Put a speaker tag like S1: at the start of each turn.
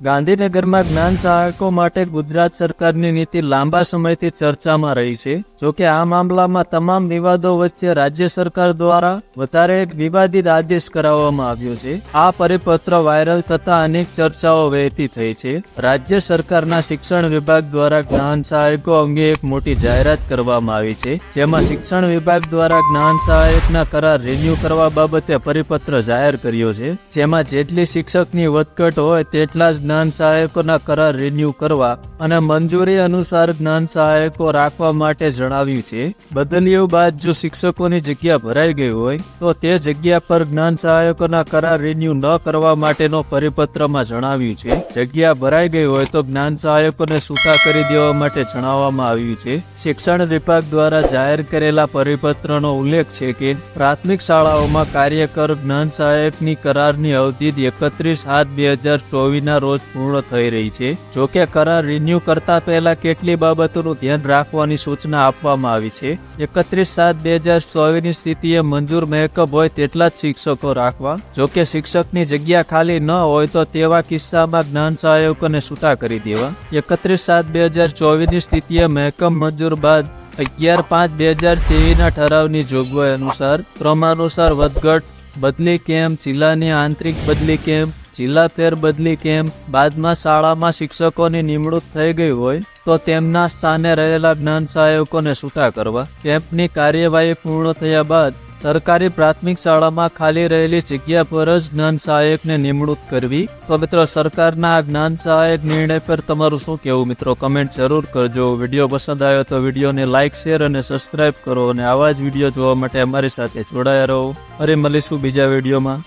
S1: ગાંધીનગરમાં જ્ઞાન સહાયકો માટે ગુજરાત સરકારની નીતિ લાંબા સમયથી ચર્ચામાં રહી છે. જોકે આ મામલામાં તમામ વિવાદો વચ્ચે રાજ્ય સરકાર દ્વારા વધારે એક વિવાદિત આદેશ કરાવવામાં આવ્યો છે. આ પરિપત્ર વાયરલ થતા અનેક ચર્ચાઓ વહેતી થઈ છે. રાજ્ય સરકારના શિક્ષણ વિભાગ દ્વારા જ્ઞાન સહાયકો અંગે એક મોટી જાહેરાત કરવામાં આવી છે, જેમાં શિક્ષણ વિભાગ દ્વારા જ્ઞાન સહાયકના કરાર રિન્યુ કરવા બાબતે પરિપત્ર જાહેર કર્યો છે, જેમાં જેટલી શિક્ષકની વધઘટ હોય તેટલા જ જ્ઞાન સહાયકોના કરાર રિન્યુ કરવા અને મંજૂરી અનુસાર જ્ઞાન સહાયકો રાખવા માટે જણાવ્યું છે. બદલીઓ બાદ જો શિક્ષકોની જગ્યા ભરાઈ ગઈ હોય તો તે જગ્યા પર જ્ઞાન સહાયકોના કરાર રિન્યુ ન કરવા માટેનો પરિપત્રમાં જણાવ્યું છે. જગ્યા ભરાઈ ગઈ હોય તો જ્ઞાન સહાયકોને છૂટા કરી દેવા માટે જણાવવામાં આવ્યું છે. શિક્ષણ વિભાગ દ્વારા જાહેર કરેલા પરિપત્રનો ઉલ્લેખ છે કે પ્રાથમિક શાળાઓમાં કાર્યકર જ્ઞાન સહાયકની કરારની અવધિ 31/7/2024 રોજ પૂર્ણ થઈ રહી છે. જોકે કરાર રિન્યુ કરતા પહેલા કેટલી બાબતોનું ધ્યાન રાખવાની સૂચના આપવામાં આવી છે. 31/7/2024 ની સ્થિતિએ મંજૂર મહેકમ હોય તેટલા જ શિક્ષકો રાખવા. જોકે શિક્ષકની જગ્યા ખાલી ન હોય તો તેવા કિસ્સામાં જ્ઞાન સહાયકોને છૂટા કરી દેવા. 31/7/2024 ની સ્થિતિએ મહેકમ મંજૂર બાદ 11/5/2023 ના ઠરાવની જોગવાઈ અનુસાર ક્રમાનુસાર વધઘટ, બદલી કેમ્પ, જિલ્લાની આંતરિક બદલી કેમ્પ, જિલ્લા ફેર બદલી કેમ્પ બાદમાં શાળામાં શિક્ષકોની નિમણૂક થઈ ગઈ હોય તો તેમના સ્થાને રહેલા જ્ઞાન સહાયકોને છૂટા કરવા. કેમ્પની કાર્યવાહી પૂર્ણ થયા બાદ સરકારી પ્રાથમિક શાળામાં ખાલી રહેલી જગ્યા પર જ જ્ઞાન સહાયકને નિમણૂક કરવી. તો મિત્રો, સરકારના આ જ્ઞાન સહાયક નિર્ણય પર તમારું શું કહેવું મિત્રો? કમેન્ટ જરૂર કરજો. વિડીયો પસંદ આવ્યો તો વિડીયોને લાઇક, શેર અને સબસ્ક્રાઇબ કરો અને આવા જ વિડીયો જોવા માટે અમારી સાથે જોડાયા રહો. ફરી મળીશું બીજા વિડીયોમાં.